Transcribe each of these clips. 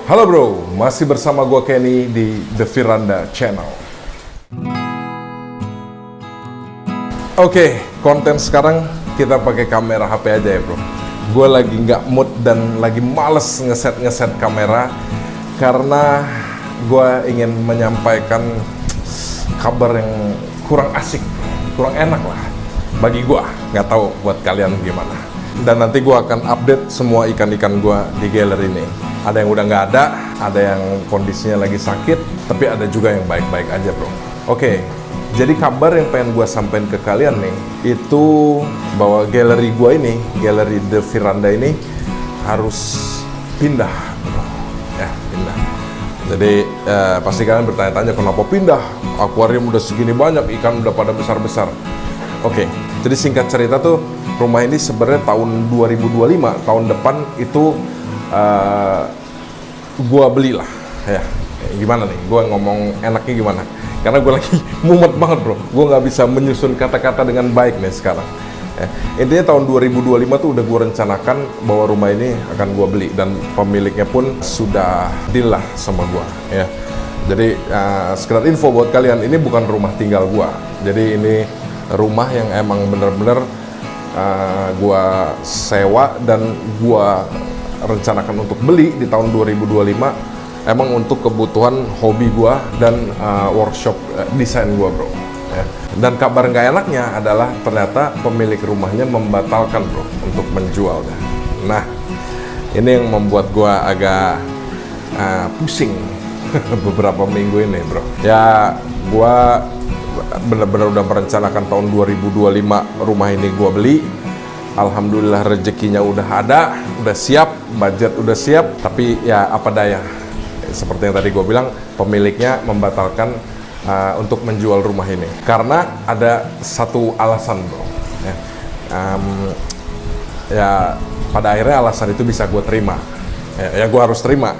Halo bro, masih bersama gua Kenny di The Firanda Channel. Oke, konten sekarang kita pakai kamera HP aja ya bro. Gue lagi nggak mood dan lagi males ngeset kamera karena gue ingin menyampaikan kabar yang kurang asik, kurang enak lah bagi gue. Nggak tahu buat kalian gimana. Dan nanti gue akan update semua ikan-ikan gue di galeri ini. Ada yang udah nggak ada yang kondisinya lagi sakit, tapi ada juga yang baik-baik aja bro. Oke, jadi kabar yang pengen gue sampaikan ke kalian nih, itu bahwa galeri gue ini, galeri The Firanda ini harus pindah bro. Ya, pindah. Jadi pasti kalian bertanya-tanya kenapa pindah? Akuarium udah segini banyak, ikan udah pada besar-besar. Oke, jadi singkat cerita tuh, rumah ini sebenarnya tahun 2025, tahun depan itu gua belilah ya. Gimana nih, gua ngomong enaknya gimana, karena gue lagi mumet banget bro, gue nggak bisa menyusun kata-kata dengan baik nih sekarang ya. Intinya tahun 2025 tuh udah gue rencanakan bahwa rumah ini akan gue beli, dan pemiliknya pun sudah deal lah sama gue ya. Jadi sekedar info buat kalian, ini bukan rumah tinggal gue, jadi ini rumah yang emang bener-bener gue sewa dan gue rencanakan untuk beli di tahun 2025, emang untuk kebutuhan hobi gue dan workshop desain gue bro ya. Dan kabar nggak enaknya adalah ternyata pemilik rumahnya membatalkan bro untuk menjual. Nah ini yang membuat gue agak pusing beberapa minggu ini bro ya. Gue bener-bener udah merencanakan tahun 2025 rumah ini gue beli. Alhamdulillah rezekinya udah ada, udah siap, budget udah siap, tapi ya apa daya, seperti yang tadi gue bilang, pemiliknya membatalkan untuk menjual rumah ini karena ada satu alasan bro ya. Ya pada akhirnya alasan itu bisa gue terima ya, gue harus terima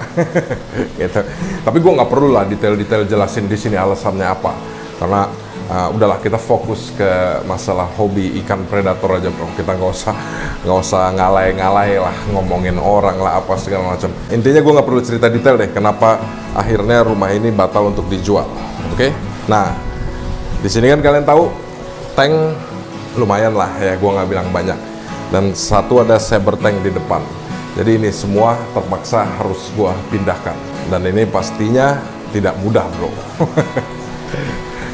gitu. Tapi gue nggak perlu lah detail-detail jelasin di sini alasannya apa, karena udahlah kita fokus ke masalah hobi ikan predator aja bro. Kita nggak usah ngalai-ngalai lah ngomongin orang lah apa segala macam. Intinya gue nggak perlu cerita detail deh kenapa akhirnya rumah ini batal untuk dijual. Oke? Nah di sini kan kalian tahu tank lumayan lah ya, gue nggak bilang banyak, dan satu ada saber tank di depan. Jadi ini semua terpaksa harus gue pindahkan, dan ini pastinya tidak mudah bro.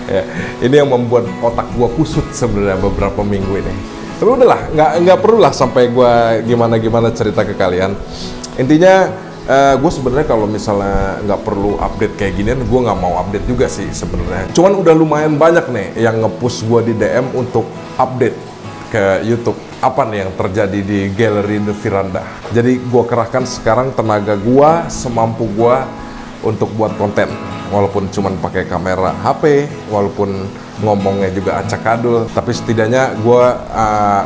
Ya, ini yang membuat otak gua kusut sebenarnya beberapa minggu ini. Tapi udahlah, nggak perlu lah sampai gua gimana cerita ke kalian. Intinya gue sebenarnya kalau misalnya nggak perlu update kayak ginian, gue nggak mau update juga sih sebenarnya. Cuman udah lumayan banyak nih yang nge-push gua di DM untuk update ke YouTube apa nih yang terjadi di galeri The Firanda. Jadi gua kerahkan sekarang tenaga gua semampu gua untuk buat konten, walaupun cuman pakai kamera HP, walaupun ngomongnya juga acak-adul, tapi setidaknya gue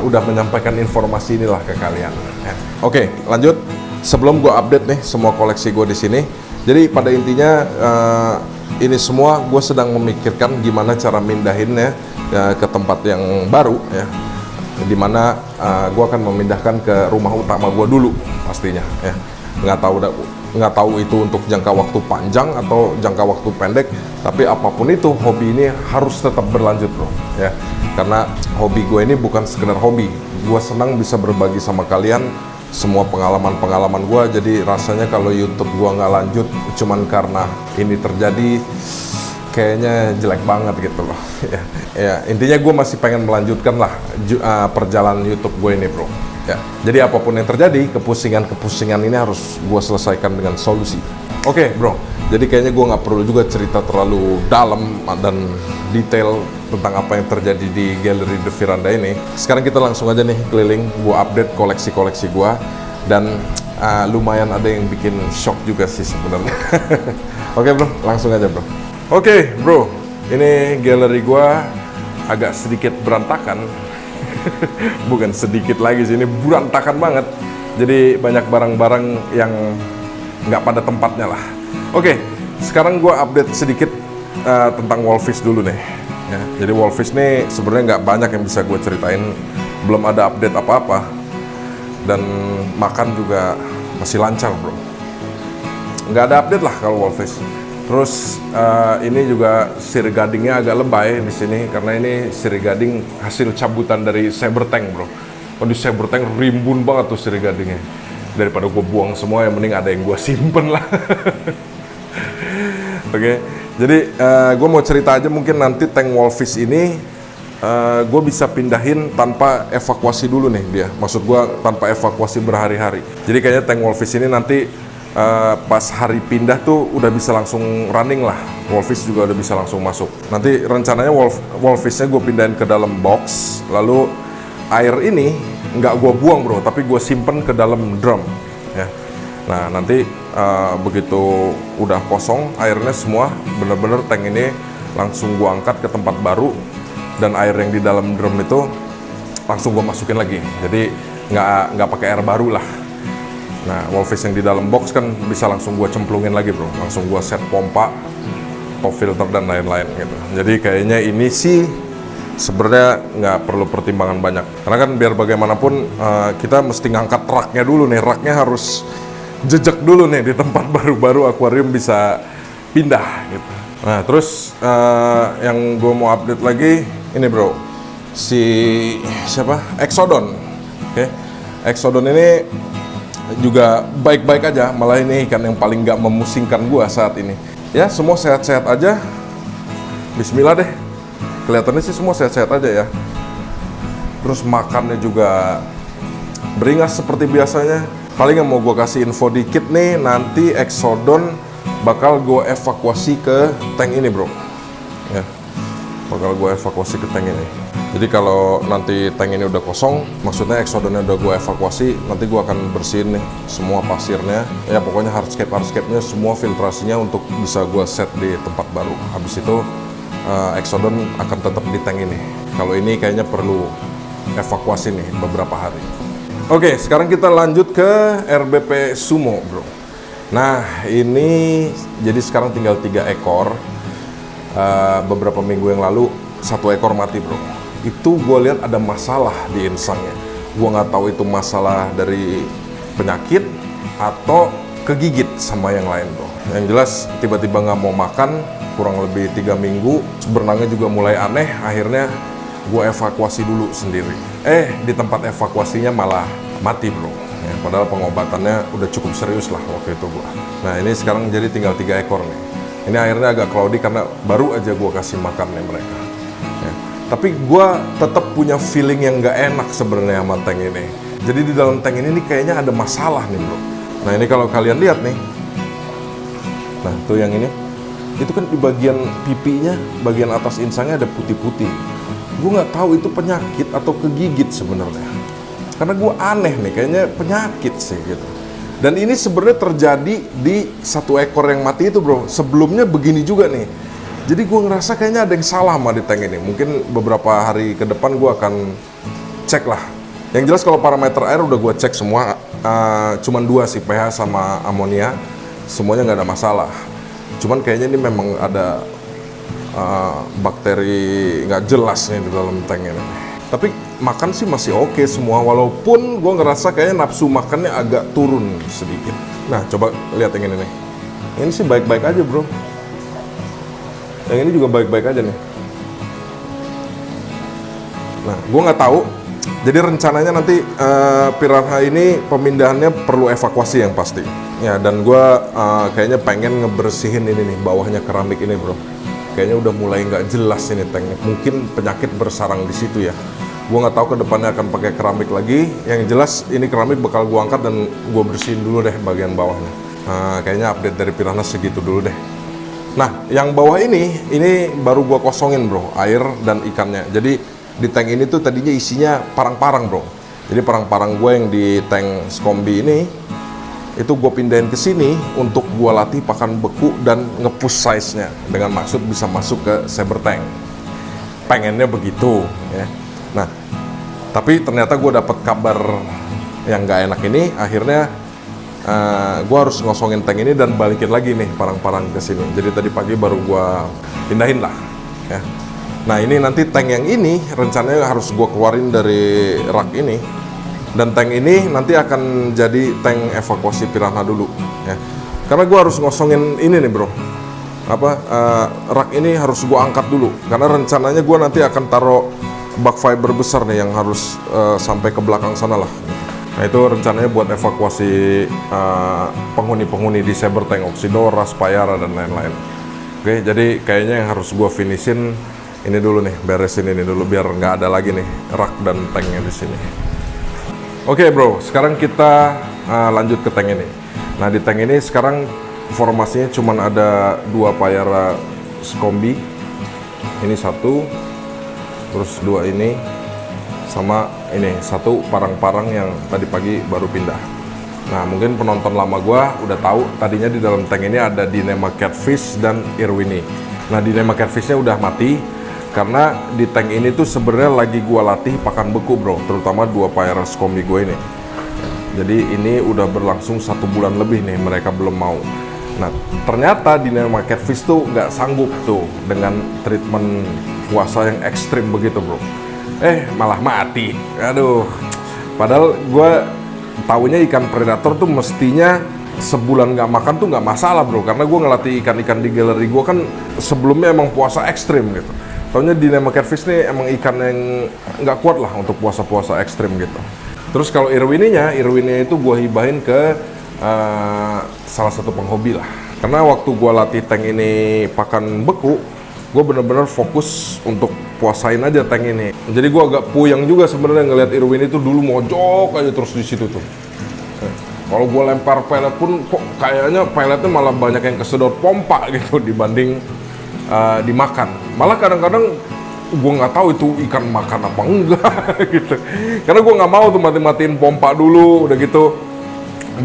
udah menyampaikan informasi inilah ke kalian ya. Oke, lanjut. Sebelum gue update nih semua koleksi gue di sini, jadi pada intinya ini semua gue sedang memikirkan gimana cara mindahinnya ke tempat yang baru ya, dimana gue akan memindahkan ke rumah utama gue dulu pastinya ya. Nggak tahu itu untuk jangka waktu panjang atau jangka waktu pendek, tapi apapun itu hobi ini harus tetap berlanjut bro ya. Karena hobi gue ini bukan sekedar hobi, gue senang bisa berbagi sama kalian semua pengalaman gue. Jadi rasanya kalau YouTube gue nggak lanjut cuman karena ini terjadi, kayaknya jelek banget gitu loh ya. Intinya gue masih pengen melanjutkan lah perjalanan YouTube gue ini bro ya. Jadi apapun yang terjadi, kepusingan ini harus gue selesaikan dengan solusi. Oke bro, jadi kayaknya gue nggak perlu juga cerita terlalu dalam dan detail tentang apa yang terjadi di galeri The Firanda ini. Sekarang kita langsung aja nih keliling, gue update koleksi gue, dan lumayan ada yang bikin shock juga sih sebenarnya. Oke bro, langsung aja bro. Oke bro, ini galeri gue agak sedikit berantakan. Bukan sedikit lagi sih, ini berantakan banget. Jadi banyak barang-barang yang nggak pada tempatnya lah. Oke, sekarang gue update sedikit tentang Wallfish dulu nih ya. Jadi Wallfish nih sebenarnya nggak banyak yang bisa gue ceritain, belum ada update apa-apa, dan makan juga masih lancar bro nggak ada update lah kalau Wallfish. Terus ini juga sirigadingnya agak lebay di sini karena ini sirigading hasil cabutan dari Saber Tank, bro. Kalau di Saber Tank rimbun banget tuh sirigadingnya. Daripada gue buang semua, yang mending ada yang gue simpen lah. Oke, jadi gue mau cerita aja mungkin nanti tank Wallfish ini gue bisa pindahin tanpa evakuasi dulu nih dia. Maksud gue tanpa evakuasi berhari-hari. Jadi kayaknya tank Wallfish ini nanti pas hari pindah tuh udah bisa langsung running lah. Wallfish juga udah bisa langsung masuk. Nanti rencananya Wallfishnya gue pindahin ke dalam box, lalu air ini nggak gue buang, bro, tapi gue simpen ke dalam drum ya. Nah nanti begitu udah kosong airnya semua, bener-bener tank ini langsung gue angkat ke tempat baru, dan air yang di dalam drum itu langsung gue masukin lagi. Jadi nggak pakai air baru lah. Nah, Wallfish yang di dalam box kan bisa langsung gue cemplungin lagi, bro. Langsung gue set pompa, pop filter dan lain-lain gitu. Jadi kayaknya ini sih sebenarnya nggak perlu pertimbangan banyak. Karena kan biar bagaimanapun kita mesti ngangkat raknya dulu nih. Raknya harus jejak dulu nih di tempat baru-baru akuarium bisa pindah gitu. Nah, terus yang gue mau update lagi ini, bro. Si siapa? Exodon. Oke. Exodon ini juga baik-baik aja, malah ini ikan yang paling gak memusingkan gua saat ini. Ya, semua sehat-sehat aja. Bismillah deh. Kelihatannya sih semua sehat-sehat aja ya. Terus makannya juga beringas seperti biasanya. Paling yang mau gua kasih info dikit nih, nanti Exodon bakal gua evakuasi ke tank ini, bro. Ya. Bakal gua evakuasi ke tank ini. Jadi kalau nanti tank ini udah kosong, maksudnya Exodonnya udah gue evakuasi, nanti gue akan bersihin nih semua pasirnya. Ya pokoknya hardscape-nya semua filtrasinya untuk bisa gue set di tempat baru. Habis itu Exodon akan tetap di tank ini. Kalau ini kayaknya perlu evakuasi nih beberapa hari. Oke, sekarang kita lanjut ke RBP Sumo, bro. Nah ini jadi sekarang tinggal 3 ekor. Beberapa minggu yang lalu 1 ekor mati, bro. Itu gue lihat ada masalah di insangnya. Gue nggak tahu itu masalah dari penyakit atau kegigit sama yang lain, bro. Yang jelas tiba-tiba nggak mau makan kurang lebih 3 minggu. Berenangnya juga mulai aneh. Akhirnya gue evakuasi dulu sendiri. Di tempat evakuasinya malah mati, bro. Ya, padahal pengobatannya udah cukup serius lah waktu itu gue. Nah ini sekarang jadi tinggal 3 ekor nih. Ini akhirnya agak cloudy karena baru aja gue kasih makan nih mereka. Ya. Tapi gue tetap punya feeling yang gak enak sebenarnya sama tank ini. Jadi di dalam tank ini nih kayaknya ada masalah nih, bro. Nah ini kalau kalian lihat nih, nah tuh yang ini, itu kan di bagian pipinya, bagian atas insangnya ada putih-putih. Gue nggak tahu itu penyakit atau kegigit sebenarnya. Karena gue aneh nih, kayaknya penyakit sih gitu. Dan ini sebenarnya terjadi di 1 ekor yang mati itu, bro. Sebelumnya begini juga nih. Jadi gue ngerasa kayaknya ada yang salah sama di tank ini. Mungkin beberapa hari ke depan gue akan cek lah. Yang jelas kalau parameter air udah gue cek semua. Cuman 2 sih, pH sama amonia. Semuanya nggak ada masalah. Cuman kayaknya ini memang ada bakteri nggak jelas nih di dalam tank ini. Tapi makan sih masih oke semua. Walaupun gue ngerasa kayaknya nafsu makannya agak turun sedikit. Nah coba lihat yang ini nih. Ini sih baik-baik aja, bro. Yang ini juga baik-baik aja nih. Nah, gue nggak tahu. Jadi rencananya nanti piranha ini pemindahannya perlu evakuasi yang pasti. Ya, dan gue kayaknya pengen ngebersihin ini nih, bawahnya keramik ini, bro. Kayaknya udah mulai nggak jelas ini tanknya. Mungkin penyakit bersarang di situ ya. Gue nggak tahu kedepannya akan pakai keramik lagi. Yang jelas ini keramik bakal gue angkat dan gue bersihin dulu deh bagian bawahnya. Kayaknya update dari piranha segitu dulu deh. Nah, yang bawah ini baru gua kosongin, bro, air dan ikannya. Jadi di tank ini tuh tadinya isinya parang-parang, bro. Jadi parang-parang gue yang di tank Scombi ini itu gue pindahin ke sini untuk gue latih pakan beku dan nge-push size-nya dengan maksud bisa masuk ke Saber Tank. Pengennya begitu, ya. Nah, tapi ternyata gue dapet kabar yang gak enak ini. Akhirnya gue harus ngosongin tank ini dan balikin lagi nih parang-parang ke sini. Jadi tadi pagi baru gue pindahin lah, ya. Nah ini nanti tank yang ini rencananya harus gue keluarin dari rak ini. Dan tank ini nanti akan jadi tank evakuasi piranha dulu, ya. Karena gue harus ngosongin ini nih bro, rak ini harus gue angkat dulu. Karena rencananya gue nanti akan taruh bak fiber besar nih yang harus sampai ke belakang sana lah. Nah itu rencananya buat evakuasi penghuni-penghuni di Saber Tank, Oxydora, Payara dan lain-lain. Oke, jadi kayaknya yang harus gue finishin ini dulu nih, beresin ini dulu biar nggak ada lagi nih rak dan tanknya di sini. Oke bro, sekarang kita lanjut ke tank ini. Nah di tank ini sekarang formasinya cuman ada 2 Payara Scombi. Ini 1, terus 2 ini, sama ini 1 parang-parang yang tadi pagi baru pindah. Nah mungkin penonton lama gua udah tahu tadinya di dalam tank ini ada Dynama Catfish dan Irwini. Nah Dynama Catfishnya udah mati karena di tank ini tuh sebenarnya lagi gua latih pakan beku bro, terutama 2 Payara Scombi gue ini. Jadi ini udah berlangsung 1 bulan lebih nih, mereka belum mau. Nah ternyata Dynama Catfish tuh nggak sanggup tuh dengan treatment puasa yang ekstrim begitu bro. Malah mati. Aduh. Padahal gue taunya ikan predator tuh mestinya sebulan nggak makan tuh nggak masalah bro. Karena gue ngelatih ikan-ikan di galeri gue kan sebelumnya emang puasa ekstrim gitu. Taunya Dynama Catfish nih emang ikan yang nggak kuat lah untuk puasa-puasa ekstrim gitu. Terus kalau Irwininya itu gue hibahin ke salah satu penghobi lah. Karena waktu gue latih tank ini pakan beku, gue bener-bener fokus untuk puasain aja tank ini. Jadi gue agak puyeng juga sebenarnya ngeliat Irwin itu dulu mojok aja terus di situ tuh. Kalau gue lempar pelet pun kok kayaknya peletnya malah banyak yang kesedot pompa gitu dibanding dimakan. Malah kadang-kadang gue nggak tahu itu ikan makan apa enggak gitu. Karena gue nggak mau tuh mati-matiin pompa dulu, udah gitu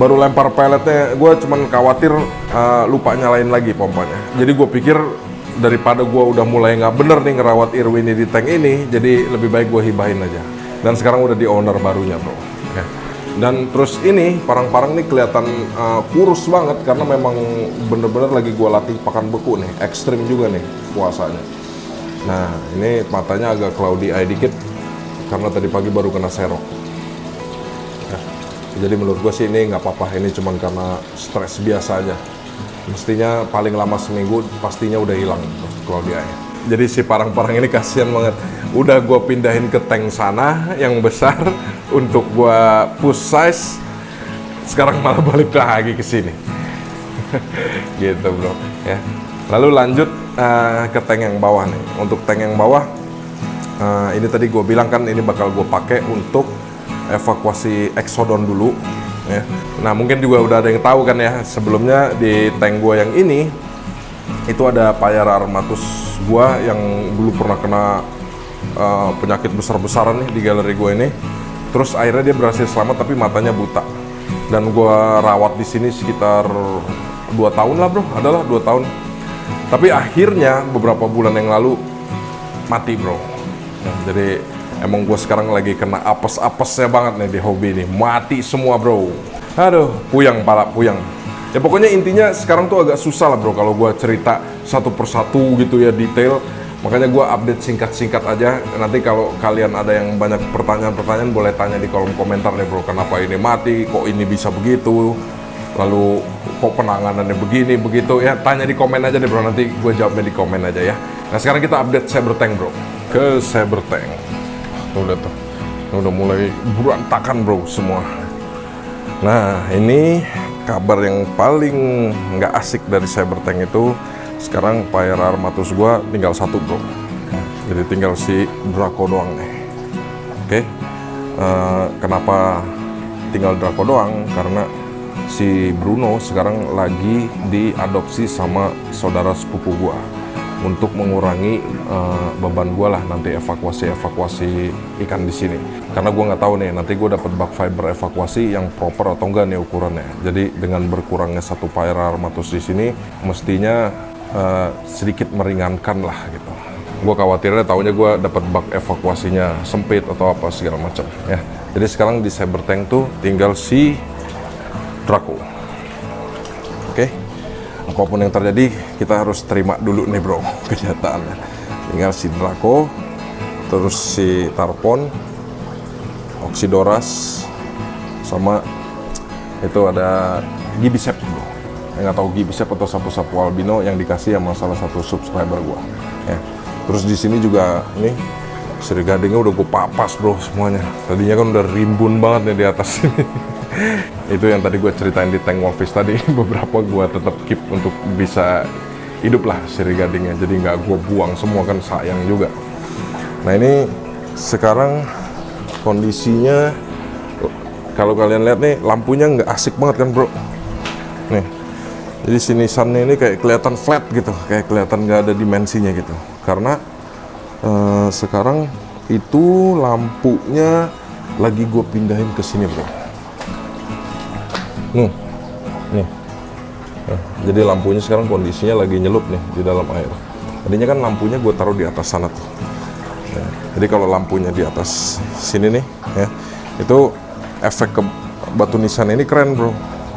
baru lempar peletnya. Gue cuman khawatir lupa nyalain lagi pompanya. Jadi gue pikir daripada gue udah mulai nggak bener nih ngerawat Irwini di tank ini, jadi lebih baik gue hibahin aja. Dan sekarang udah di owner barunya bro. Ya. Dan terus ini parang-parang nih kelihatan kurus banget karena memang bener-bener lagi gue latih pakan beku nih, ekstrim juga nih puasanya. Nah ini matanya agak cloudy eye dikit karena tadi pagi baru kena serok. Ya. Jadi menurut gue sih ini nggak apa-apa, ini cuman karena stres biasa aja. Mestinya paling lama seminggu pastinya udah hilang cloudy eye. Jadi si parang-parang ini kasihan banget. Udah gue pindahin ke tank sana yang besar untuk gue push size, sekarang malah balik lagi ke sini. Gitu bro ya. Lalu lanjut ke tank yang bawah nih. Untuk tank yang bawah ini tadi gue bilang kan ini bakal gue pakai untuk evakuasi Exodon dulu ya. Nah mungkin juga udah ada yang tahu kan ya, sebelumnya di tank gue yang ini itu ada Payara Armatus gue yang dulu pernah kena penyakit besar-besaran nih di galeri gue ini. Terus akhirnya dia berhasil selamat tapi matanya buta. Dan gue rawat di sini sekitar 2 tahun lah bro, adalah 2 tahun. Tapi akhirnya beberapa bulan yang lalu mati bro. Ya, jadi emang gue sekarang lagi kena apes-apesnya banget nih di hobi nih. Mati semua bro. Aduh, puyeng pala, puyeng. Ya pokoknya intinya sekarang tuh agak susah lah bro kalau gue cerita satu persatu gitu ya detail. Makanya gue update singkat-singkat aja. Nanti kalau kalian ada yang banyak pertanyaan-pertanyaan boleh tanya di kolom komentar nih bro. Kenapa ini mati, kok ini bisa begitu, lalu kok penanganannya begini, begitu ya. Tanya di komen aja deh bro, nanti gue jawabnya di komen aja ya. Nah sekarang kita update Saber Tank bro. Ke Saber Tank. Udah tuh, udah mulai berantakan bro semua. Nah ini kabar yang paling nggak asik dari Saber Tank itu, sekarang Payara Armatus gua tinggal 1 bro. Jadi tinggal si Draco doang nih. Oke. Kenapa tinggal Draco doang? Karena si Bruno sekarang lagi diadopsi sama saudara sepupu gua untuk mengurangi beban gua lah nanti evakuasi ikan di sini. Karena gua nggak tahu nih nanti gua dapat bak fiber evakuasi yang proper atau enggak nih ukurannya. Jadi dengan berkurangnya 1 Payara Armatus di sini mestinya sedikit meringankan lah gitu. Gue khawatirnya taunya gue dapat bak evakuasinya sempit atau apa segala macam ya. Jadi sekarang di Saber Tank tuh tinggal si Draco. Oke. Apapun yang terjadi kita harus terima dulu nih bro kenyataannya. Tinggal si Draco, terus si Tarpon, Oxydoras, sama itu ada Gibicep bro. nggak tahu Gibsep atau sapu-sapu albino yang dikasih sama salah satu subscriber gue. Ya. Terus di sini juga nih siri gadingnya udah gue papas bro semuanya. Tadinya kan udah rimbun banget nih di atas sini. Itu yang tadi gue ceritain di tank Wolfish tadi. Beberapa gue tetap keep untuk bisa hidup lah siri gadingnya. Jadi nggak gue buang semua, kan sayang juga. Nah ini sekarang kondisinya, kalau kalian lihat nih lampunya nggak asik banget kan bro. Nih, jadi sini sunnya ini kayak kelihatan flat gitu, kayak kelihatan nggak ada dimensinya gitu. Karena sekarang itu lampunya lagi gue pindahin ke sini bro. Nih. Nah, jadi lampunya sekarang kondisinya lagi nyelup nih di dalam air. Tadinya kan lampunya gue taruh di atas sana tuh. Nah, jadi kalau lampunya di atas sini nih, ya, itu efek ke batu nisan ini keren bro.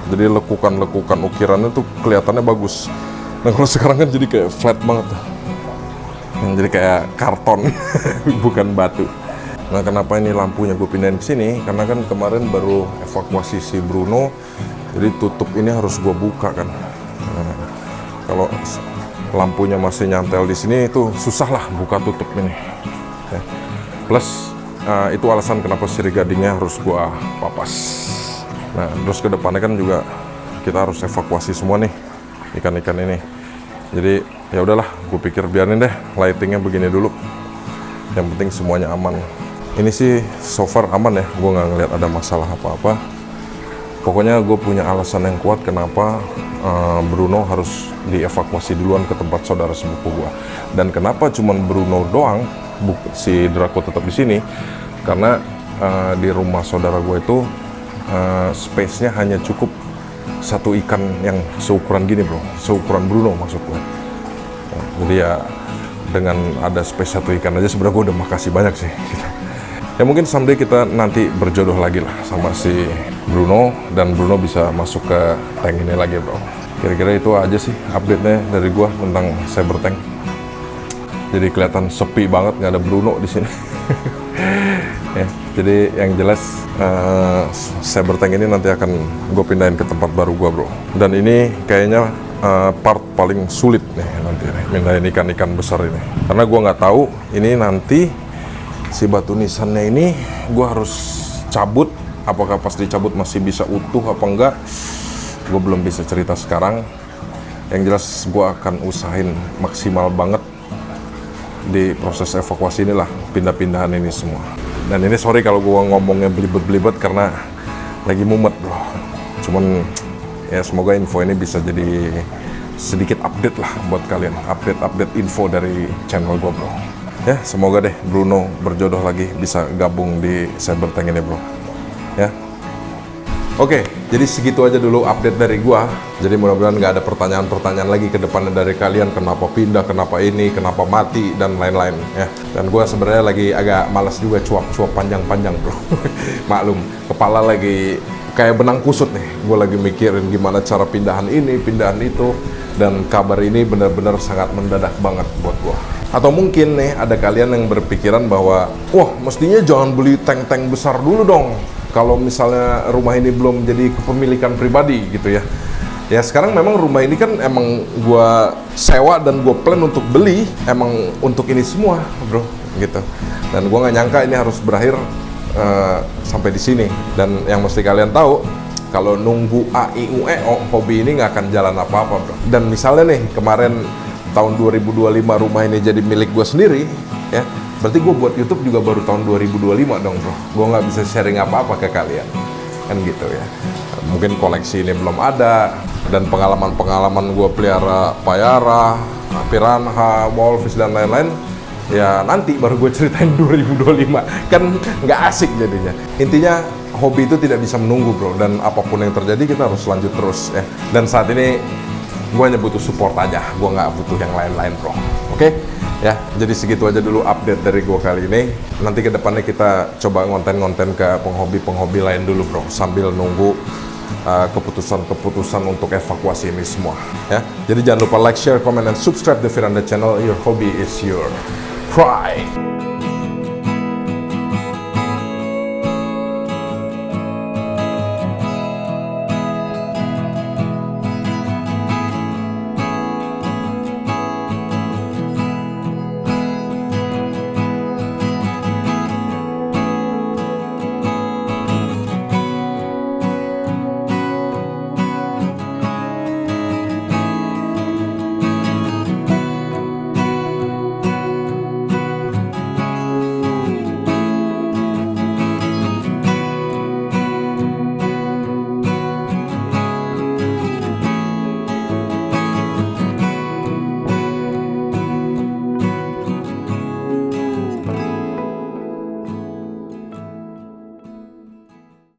Jadi lekukan-lekukan ukirannya tuh kelihatannya bagus. Nah kalau sekarang kan jadi kayak flat banget tuh. Jadi kayak karton, bukan batu. Nah kenapa ini lampunya gue pindahin ke sini? Karena kan kemarin baru evakuasi si Bruno, jadi tutup ini harus gue buka kan. Nah, kalau lampunya masih nyantel di sini itu susah lah buka tutup ini. Ya. Plus itu alasan kenapa siri gadingnya harus gue papas. Nah terus ke depannya kan juga kita harus evakuasi semua nih ikan-ikan ini. Jadi ya udahlah, gue pikir biarin deh lightingnya begini dulu. Yang penting semuanya aman. Ini sih so far aman ya, gue nggak ngeliat ada masalah apa-apa. Pokoknya gue punya alasan yang kuat kenapa Bruno harus dievakuasi duluan ke tempat saudara sepupu gue. Dan kenapa cuman Bruno doang, si Draco tetap di sini? Karena di rumah saudara gue itu space-nya hanya cukup satu ikan yang seukuran gini bro, seukuran Bruno maksud gue. Jadi ya dengan ada space satu ikan aja sebenarnya gue udah makasih banyak sih. Ya mungkin someday kita nanti berjodoh lagi lah sama si Bruno, dan Bruno bisa masuk ke tank ini lagi bro. Kira-kira itu aja sih update-nya dari gua tentang Cyber Tank. Jadi kelihatan sepi banget, nggak ada Bruno di sini. Ya, jadi yang jelas Cyber Tank ini nanti akan gue pindahin ke tempat baru gua bro. Dan ini kayaknya part paling sulit nih nanti pindahin ikan-ikan besar ini. Karena gua nggak tahu ini nanti si batu nisannya ini gue harus cabut, apakah pas dicabut masih bisa utuh apa enggak, gue belum bisa cerita sekarang. Yang jelas gue akan usahain maksimal banget di proses evakuasi inilah, pindah-pindahan ini semua. Dan ini sorry kalau gue ngomongnya belibet-belibet karena lagi mumet bro. Cuman ya semoga info ini bisa jadi sedikit update lah buat kalian, update info dari channel gue bro. Ya, semoga deh Bruno berjodoh lagi, bisa gabung di Cyber Tank ini bro. Ya. Oke, jadi segitu aja dulu update dari gua. Jadi mudah-mudahan nggak ada pertanyaan-pertanyaan lagi ke depannya dari kalian, kenapa pindah, kenapa ini, kenapa mati, dan lain-lain ya. Dan gua sebenarnya lagi agak malas juga cuap-cuap panjang-panjang bro. Maklum, kepala lagi kayak benang kusut nih. Gua lagi mikirin gimana cara pindahan ini, pindahan itu. Dan kabar ini benar-benar sangat mendadak banget buat gua. Atau mungkin nih ada kalian yang berpikiran bahwa wah mestinya jangan beli tank-tank besar dulu dong kalau misalnya rumah ini belum jadi kepemilikan pribadi gitu ya. Ya sekarang memang rumah ini kan emang gua sewa dan gua plan untuk beli emang untuk ini semua bro gitu. Dan gua nggak nyangka ini harus berakhir sampai di sini. Dan yang mesti kalian tahu, kalau nunggu AIUE hobi ini nggak akan jalan apa-apa bro. Dan misalnya nih kemarin tahun 2025 rumah ini jadi milik gue sendiri ya, berarti gue buat YouTube juga baru tahun 2025 dong bro. Gue nggak bisa sharing apa-apa ke kalian kan gitu ya. Mungkin koleksi ini belum ada, dan pengalaman-pengalaman gue pelihara payara, piranha, wolfish dan lain-lain ya nanti baru gue ceritain 2025 kan nggak asik jadinya. Intinya hobi itu tidak bisa menunggu bro, dan apapun yang terjadi kita harus lanjut terus ya. Dan saat ini gue hanya butuh support aja, gue nggak butuh yang lain-lain bro. Oke? Ya, jadi segitu aja dulu update dari gue kali ini. Nanti ke depannya kita coba ngonten-ngonten ke penghobi-penghobi lain dulu bro, sambil nunggu keputusan-keputusan untuk evakuasi ini semua ya. Jadi jangan lupa like, share, comment, dan subscribe the Firanda channel. Your hobby is your pride.